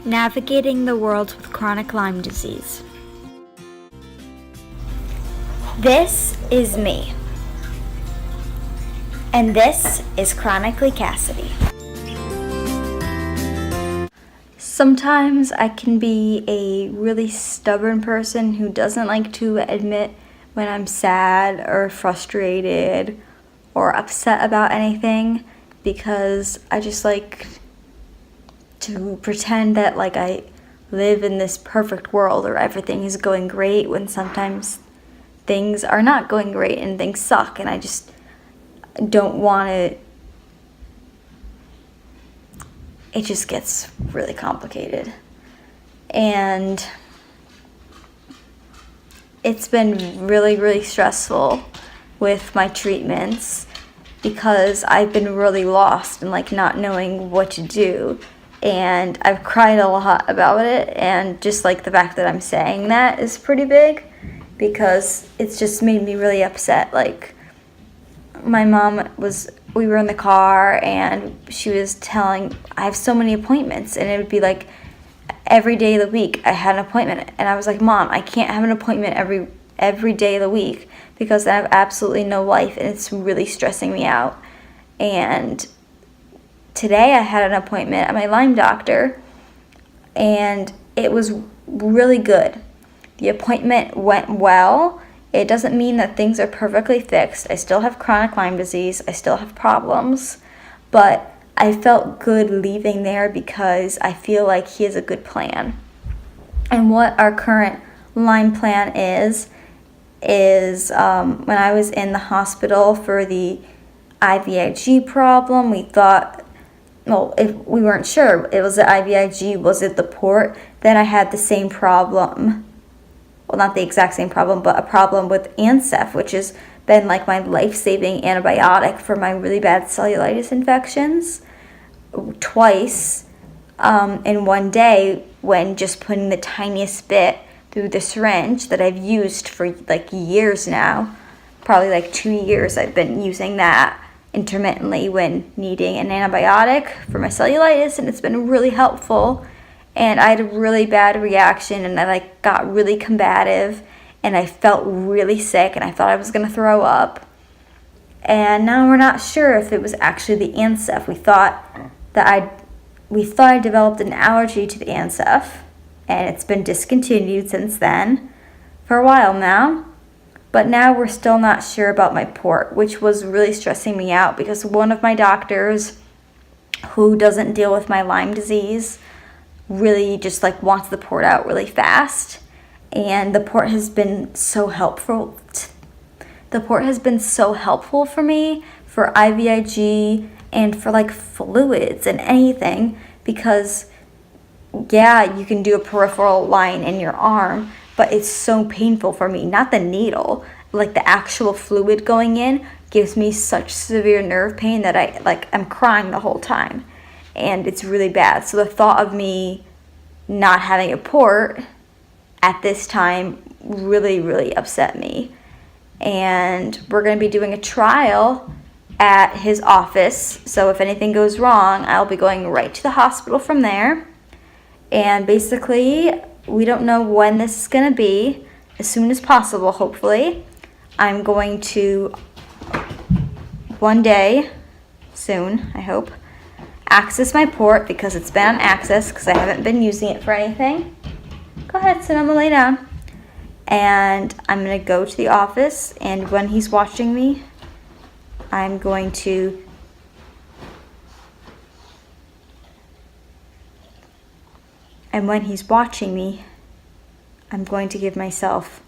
Navigating the world with chronic Lyme disease. This is me. And this is Chronically Cassidy. Sometimes I can be a really stubborn person who doesn't like to admit when I'm sad or frustrated or upset about anything, because I just like to pretend that like I live in this perfect world or everything is going great, when sometimes things are not going great and things suck, and I just don't want to. It just gets really complicated, and it's been really stressful with my treatments because I've been really lost and like not knowing what to do. And I've cried a lot about it, and just like the fact that I'm saying that is pretty big, because it's just made me really upset. Like, my mom we were in the car and she was telling, I have so many appointments, and it would be like every day of the week I had an appointment, and I was like, Mom, I can't have an appointment every day of the week because I have absolutely no life, and it's really stressing me out. And today I had an appointment at my Lyme doctor, and it was really good. The appointment went well. It doesn't mean that things are perfectly fixed. I still have chronic Lyme disease. I still have problems. But I felt good leaving there because I feel like he has a good plan. And what our current Lyme plan is when I was in the hospital for the IVIG problem, we thought, well, if we weren't sure, it was the IVIG, was it the port? Then I had the same problem, well, not the exact same problem, but a problem with Ancef, which has been like my life-saving antibiotic for my really bad cellulitis infections, twice in one day, when just putting the tiniest bit through the syringe that I've used for like years now, probably like 2 years I've been using that intermittently when needing an antibiotic for my cellulitis, and it's been really helpful. And I had a really bad reaction, and I like got really combative, and I felt really sick, and I thought I was going to throw up. And now we're not sure if it was actually the Ancef. We thought I developed an allergy to the Ancef, and it's been discontinued since then for a while now. But now we're still not sure about my port, which was really stressing me out, because one of my doctors, who doesn't deal with my Lyme disease, really just like wants the port out really fast. And the port has been so helpful. The port has been so helpful for me for IVIG and for like fluids and anything, because yeah, you can do a peripheral line in your arm, but it's so painful for me. Not the needle, like the actual fluid going in gives me such severe nerve pain that I'm crying the whole time, and it's really bad. So the thought of me not having a port at this time really upset me. And we're going to be doing a trial at his office, so if anything goes wrong, I'll be going right to the hospital from there. And basically, we don't know when this is going to be. As soon as possible, hopefully. I'm going to, one day, soon, I hope, access my port, because it's been on access because I haven't been using it for anything. Go ahead, sit down and lay down. And I'm going to go to the office, and when he's watching me, I'm going to give myself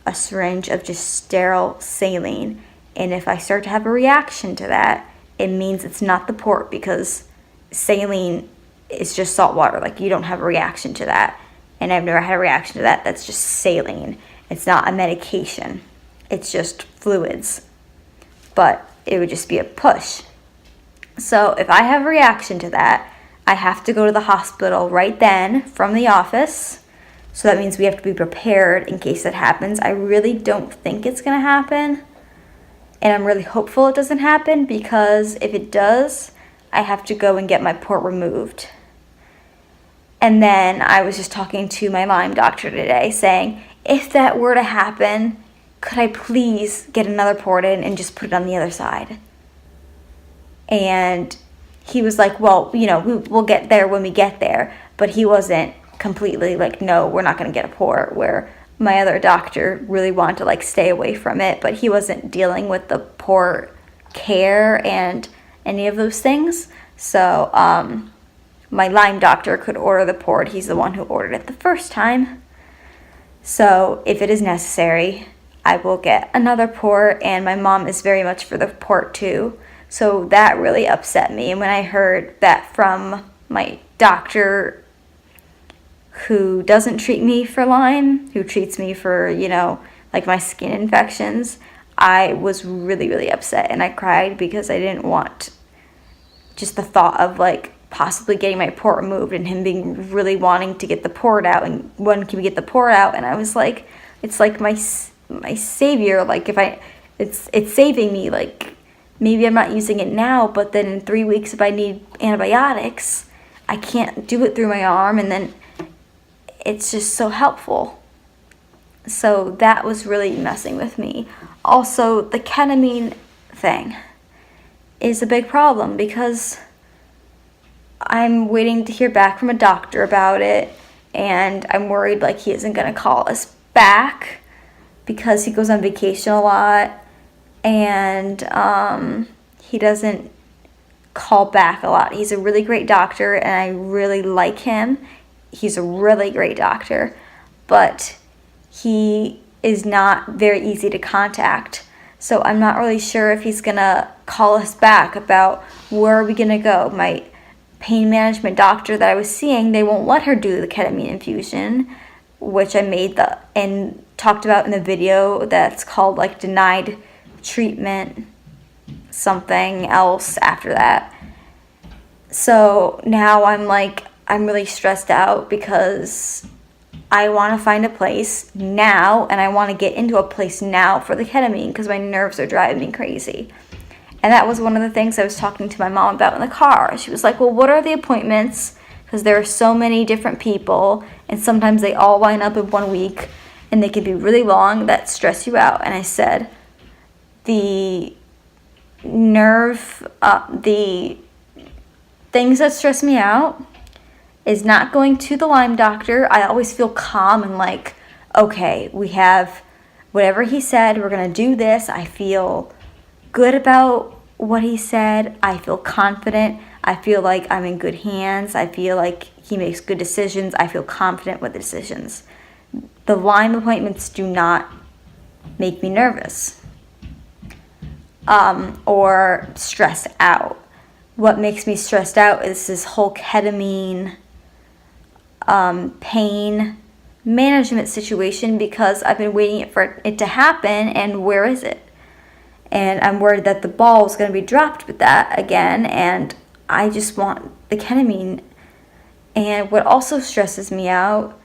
a syringe of just sterile saline. And if I start to have a reaction to that, it means it's not the port, because saline is just salt water. Like, you don't have a reaction to that. And I've never had a reaction to that. That's just saline. It's not a medication. It's just fluids. But it would just be a push. So if I have a reaction to that, I have to go to the hospital right then from the office. So that means we have to be prepared in case that happens. I really don't think it's going to happen. And I'm really hopeful it doesn't happen, because if it does, I have to go and get my port removed. And then I was just talking to my Lyme doctor today saying, if that were to happen, could I please get another port in and just put it on the other side? And he was like, well, we'll get there when we get there. But he wasn't completely like, no, we're not going to get a port, where my other doctor really wanted to like stay away from it. But he wasn't dealing with the port care and any of those things. So my Lyme doctor could order the port. He's the one who ordered it the first time. So if it is necessary, I will get another port, and my mom is very much for the port too. So that really upset me. And when I heard that from my doctor, who doesn't treat me for Lyme, who treats me for, like my skin infections, I was really, really upset, and I cried because I didn't want just the thought of like possibly getting my port removed and him being really wanting to get the port out, and when can we get the port out? And I was like, it's like my savior, like it's saving me, like maybe I'm not using it now, but then in 3 weeks if I need antibiotics, I can't do it through my arm, and then it's just so helpful. So that was really messing with me. Also, the ketamine thing is a big problem because I'm waiting to hear back from a doctor about it, and I'm worried like he isn't going to call us back because he goes on vacation a lot, and he doesn't call back a lot. He's a really great doctor, and I really like him. He's a really great doctor, but he is not very easy to contact. So I'm not really sure if he's going to call us back about where are we going to go. My pain management doctor that I was seeing, they won't let her do the ketamine infusion, which I made and talked about in the video that's called like denied treatment something else after that. So now I'm really stressed out because I want to find a place now, and I want to get into a place now for the ketamine because my nerves are driving me crazy. And that was one of the things I was talking to my mom about in the car. She was like, well, what are the appointments? Because there are so many different people, and sometimes they all line up in 1 week, and they can be really long that stress you out. And I said, the things that stress me out is not going to the Lyme doctor. I always feel calm and like, okay, we have whatever he said, we're going to do this. I feel good about what he said. I feel confident. I feel like I'm in good hands. I feel like he makes good decisions. I feel confident with the decisions. The Lyme appointments do not make me nervous or stressed out. What makes me stressed out is this whole ketamine pain management situation, because I've been waiting for it to happen, and where is it? And I'm worried that the ball is going to be dropped with that again, and I just want the ketamine. And what also stresses me out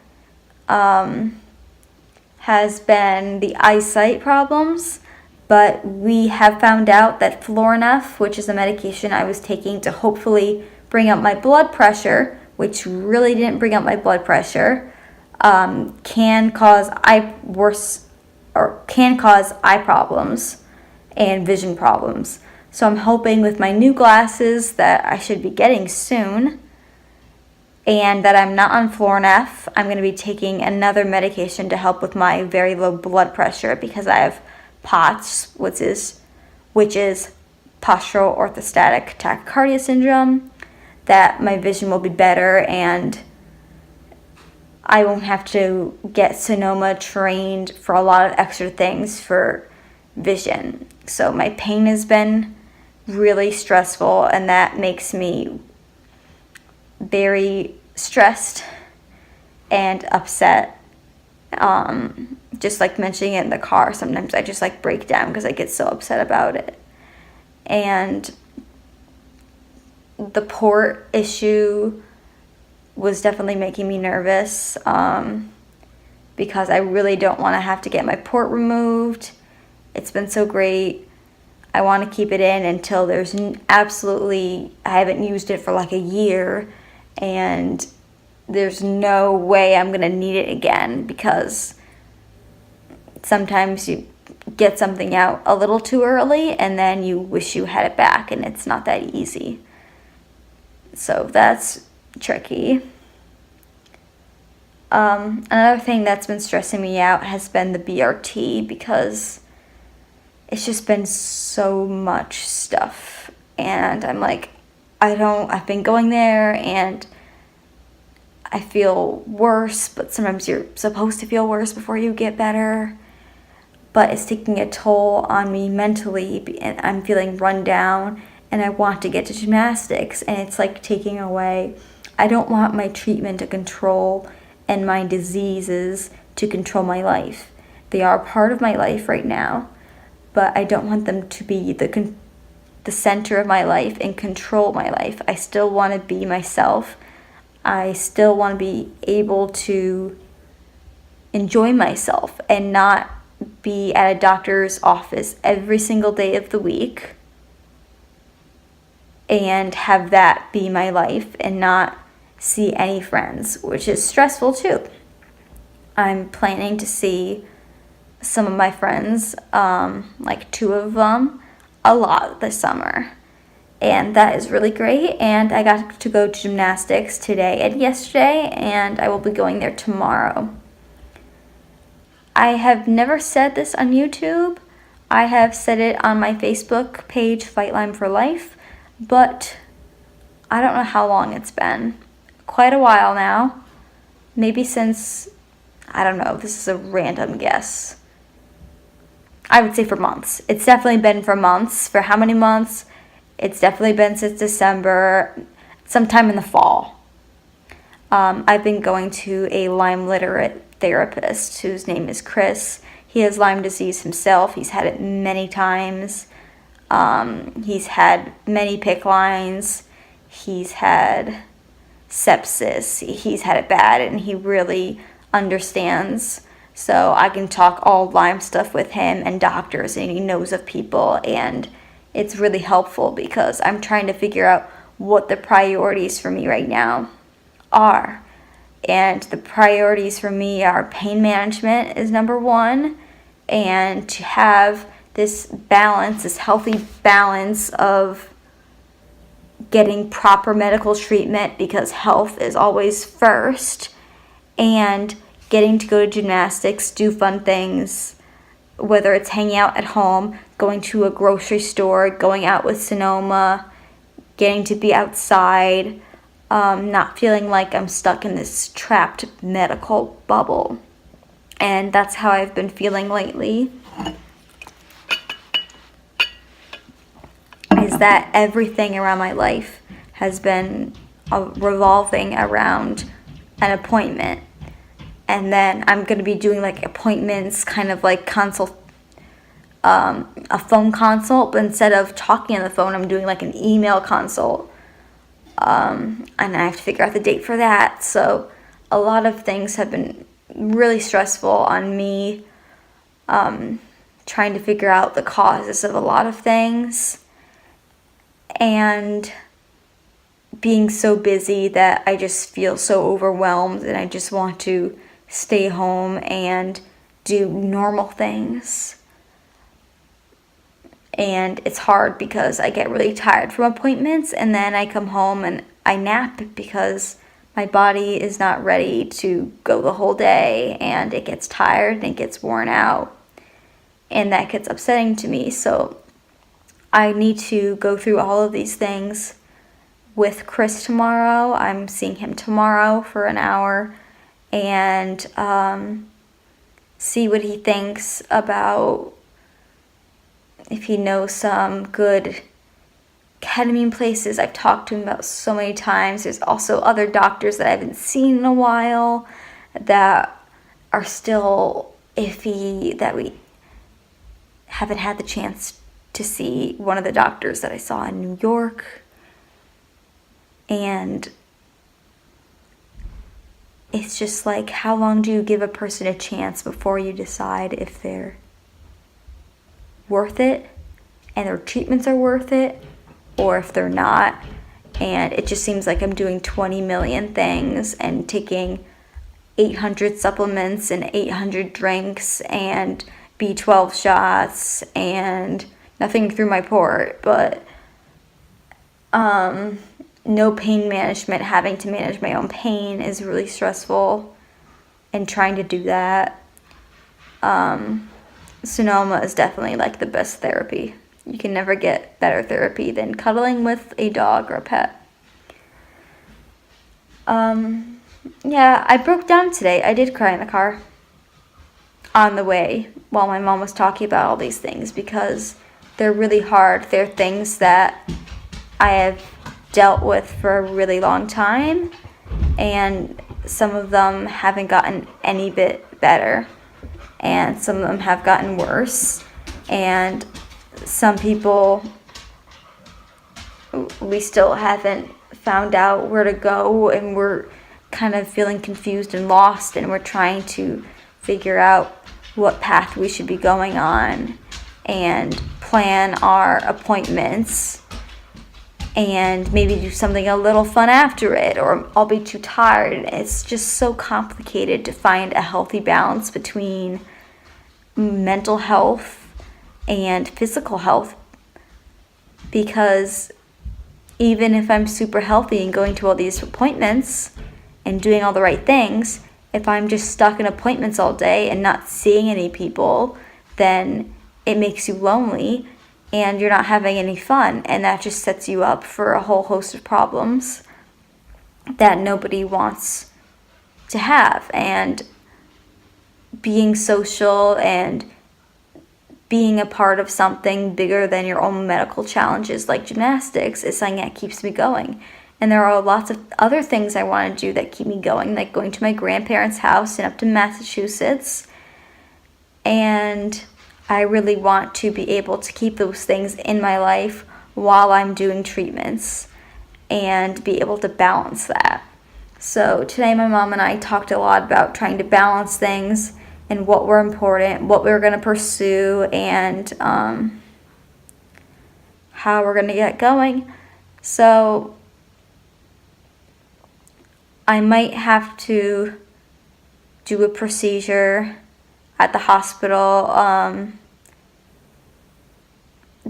has been the eyesight problems, but we have found out that Florinef, which is a medication I was taking to hopefully bring up my blood pressure, which really didn't bring up my blood pressure, can cause eye problems and vision problems. So I'm hoping with my new glasses that I should be getting soon, and that I'm not on Florinef, I'm going to be taking another medication to help with my very low blood pressure, because I have POTS, which is postural orthostatic tachycardia syndrome, that my vision will be better and I won't have to get Sonoma trained for a lot of extra things for vision. So my pain has been really stressful, and that makes me very stressed and upset. Just like mentioning it in the car, sometimes I just like break down because I get so upset about it. And the port issue was definitely making me nervous, because I really don't want to have to get my port removed. It's been so great. I want to keep it in until there's I haven't used it for like a year, and there's no way I'm going to need it again, because sometimes you get something out a little too early and then you wish you had it back, and it's not that easy. So that's tricky. Another thing that's been stressing me out has been the BRT, because it's just been so much stuff, and I'm like, I've been going there and I feel worse, but sometimes you're supposed to feel worse before you get better. But it's taking a toll on me mentally, and I'm feeling run down, and I want to get to gymnastics, and it's like taking away. I don't want my treatment to control and my diseases to control my life. They are part of my life right now, but I don't want them to be the center of my life and control my life. I still want to be myself. I still want to be able to enjoy myself and not be at a doctor's office every single day of the week and have that be my life and not see any friends, which is stressful too. I'm planning to see some of my friends, like 2 of them, a lot this summer. And that is really great. And I got to go to gymnastics today and yesterday, and I will be going there tomorrow. I have never said this on YouTube. I have said it on my Facebook page, Fight Lyme for Life, but I don't know how long it's been. Quite a while now. Maybe since, I don't know, this is a random guess. I would say for months. It's definitely been for months. For how many months? It's definitely been since December, sometime in the fall. I've been going to a Lyme literate therapist whose name is Chris. He has Lyme disease himself. He's had it many times. He's had many PICC lines. He's had sepsis. He's had it bad, and he really understands. So I can talk all Lyme stuff with him and doctors, and he knows of people, and it's really helpful because I'm trying to figure out what the priorities for me right now are. And the priorities for me are pain management is number 1, and to have this balance, this healthy balance of getting proper medical treatment, because health is always first, and getting to go to gymnastics, do fun things, whether it's hanging out at home, going to a grocery store, going out with Sonoma, getting to be outside, not feeling like I'm stuck in this trapped medical bubble. And that's how I've been feeling lately. Is that everything around my life has been revolving around an appointment. And then I'm going to be doing like appointments, kind of like a phone consult, but instead of talking on the phone, I'm doing like an email consult. And I have to figure out the date for that. So a lot of things have been really stressful on me, trying to figure out the causes of a lot of things, and being so busy that I just feel so overwhelmed, and I just want to stay home and do normal things. And it's hard because I get really tired from appointments, and then I come home and I nap because my body is not ready to go the whole day, and it gets tired and it gets worn out, and that gets upsetting to me. So I need to go through all of these things with Chris tomorrow. I'm seeing him tomorrow for an hour, and see what he thinks about, if he knows some good ketamine places. I've talked to him about so many times. There's also other doctors that I haven't seen in a while that are still iffy, that we haven't had the chance to see. One of the doctors that I saw in New York. And it's just like, how long do you give a person a chance before you decide if they're worth it and their treatments are worth it, or if they're not? and it just seems like I'm doing 20 million things and taking 800 supplements and 800 drinks and B12 shots and nothing through my port, but no pain management. Having to manage my own pain is really stressful, and trying to do that. Sonoma is definitely like the best therapy. You can never get better therapy than cuddling with a dog or a pet. Yeah, I broke down today. I did cry in the car on the way while my mom was talking about all these things, because they're really hard. They're things that I have dealt with for a really long time, and some of them haven't gotten any bit better, and some of them have gotten worse, and some people, we still haven't found out where to go, and we're kind of feeling confused and lost, and we're trying to figure out what path we should be going on and plan our appointments and maybe do something a little fun after it, or I'll be too tired. It's just so complicated to find a healthy balance between mental health and physical health, because even if I'm super healthy and going to all these appointments and doing all the right things, if I'm just stuck in appointments all day and not seeing any people, then it makes you lonely and you're not having any fun, and that just sets you up for a whole host of problems that nobody wants to have. And being social and being a part of something bigger than your own medical challenges like gymnastics is something that keeps me going. And there are lots of other things I want to do that keep me going, like going to my grandparents' house and up to Massachusetts. And I really want to be able to keep those things in my life while I'm doing treatments and be able to balance that. So today my mom and I talked a lot about trying to balance things and what were important, what we were going to pursue, and how we're going to get going. So I might have to do a procedure at the hospital,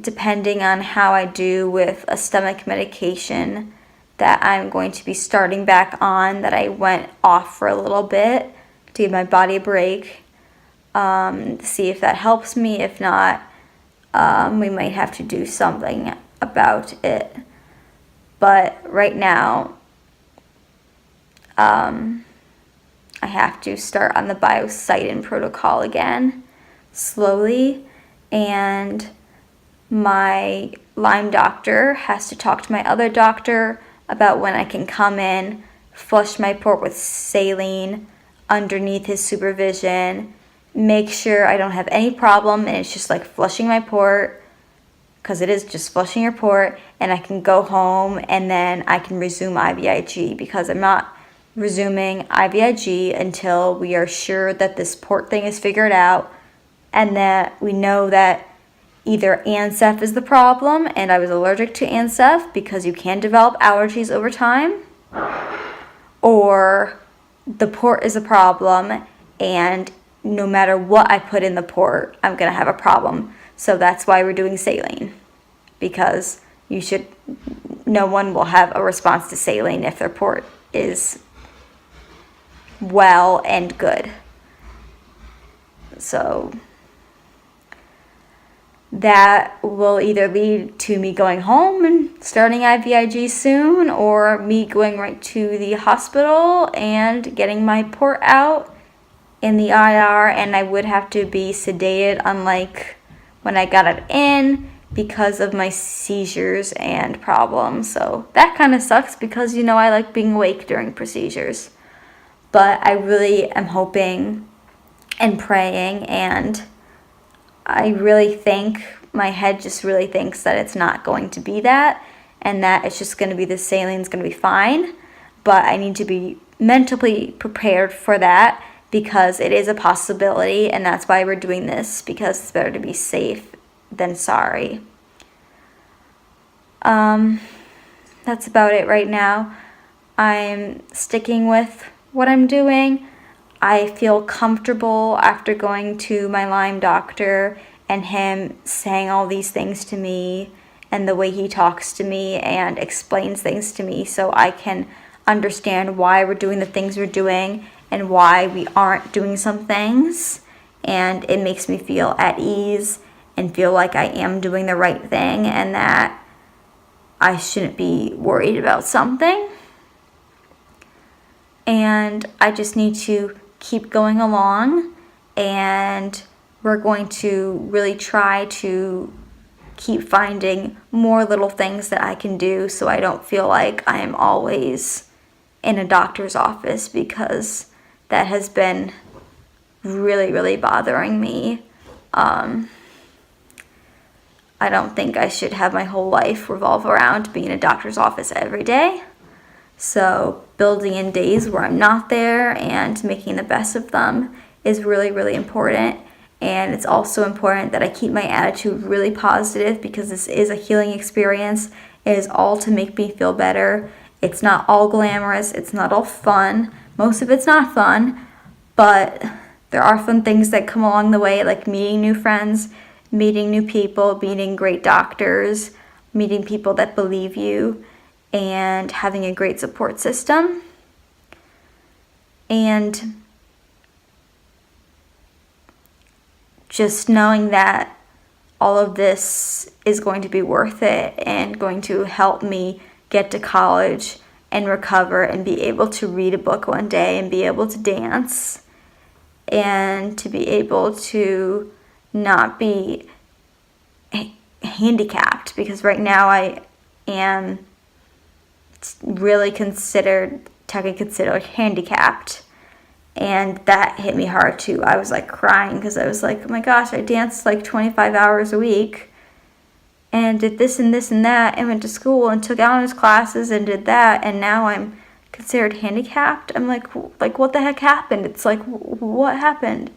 depending on how I do with a stomach medication that I'm going to be starting back on, that I went off for a little bit to give my body a break, see if that helps me. If not, we might have to do something about it. But right now, I have to start on the Biocidin protocol again, slowly, and my Lyme doctor has to talk to my other doctor about when I can come in, flush my port with saline underneath his supervision, make sure I don't have any problem, and it's just like flushing my port, because it is just flushing your port, and I can go home and then I can resume IVIG, because I'm not resuming IVIG until we are sure that this port thing is figured out and that we know that either Ansef is the problem, and I was allergic to Ansef because you can develop allergies over time, or the port is a problem and no matter what I put in the port, I'm going to have a problem. So that's why we're doing saline, because no one will have a response to saline if their port is well and good. So that will either lead to me going home and starting IVIG soon, or me going right to the hospital and getting my port out in the IR, and I would have to be sedated, unlike when I got it in, because of my seizures and problems. So that kind of sucks, because I like being awake during procedures. But I really am hoping and praying, and I really think, my head just really thinks that it's not going to be that, and that it's just going to be the saline's going to be fine. But I need to be mentally prepared for that, because it is a possibility, and that's why we're doing this, because it's better to be safe than sorry. that's about it right now. I'm sticking with what I'm doing. I feel comfortable after going to my Lyme doctor and him saying all these things to me and the way he talks to me and explains things to me, so I can understand why we're doing the things we're doing and why we aren't doing some things. And it makes me feel at ease and feel like I am doing the right thing and that I shouldn't be worried about something. And I just need to keep going along, and we're going to really try to keep finding more little things that I can do so I don't feel like I am always in a doctor's office, because that has been really, really bothering me. I don't think I should have my whole life revolve around being in a doctor's office every day. So building in days where I'm not there and making the best of them is really, really important. And it's also important that I keep my attitude really positive, because this is a healing experience. It is all to make me feel better. It's not all glamorous. It's not all fun. Most of it's not fun, but there are fun things that come along the way, like meeting new friends, meeting new people, meeting great doctors, meeting people that believe you, and having a great support system. And just knowing that all of this is going to be worth it and going to help me get to college and recover and be able to read a book one day and be able to dance and to be able to not be handicapped, because right now I am really technically considered handicapped, and that hit me hard too. I was like crying because I was like, oh my gosh, I danced like 25 hours a week and did this and this and that and went to school and took honors classes and did that, and now I'm considered handicapped. I'm like what the heck happened? It's like, what happened?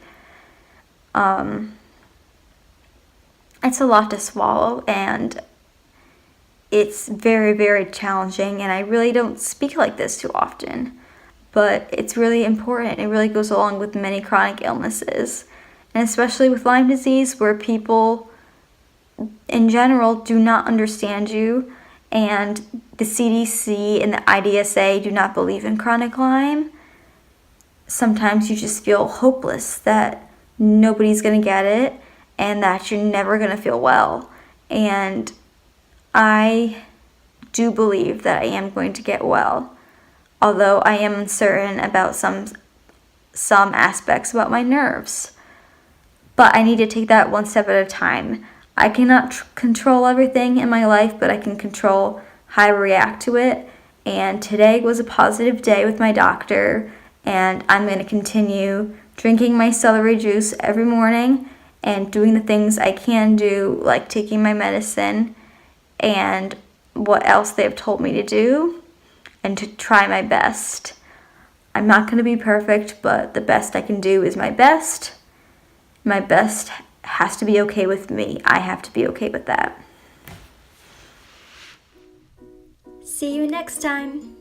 It's a lot to swallow, and it's very, very challenging, and I really don't speak like this too often, but it's really important. It really goes along with many chronic illnesses, and especially with Lyme disease, where people in general do not understand you, and the CDC and the IDSA do not believe in chronic Lyme. Sometimes you just feel hopeless that nobody's going to get it and that you're never going to feel well. And I do believe that I am going to get well, although I am uncertain about some aspects about my nerves. But I need to take that one step at a time. I cannot control everything in my life, but I can control how I react to it. And today was a positive day with my doctor, and I'm going to continue drinking my celery juice every morning and doing the things I can do, like taking my medicine and what else they've told me to do, and to try my best. I'm not going to be perfect, but the best I can do is my best. My best has to be okay with me. I have to be okay with that. See you next time.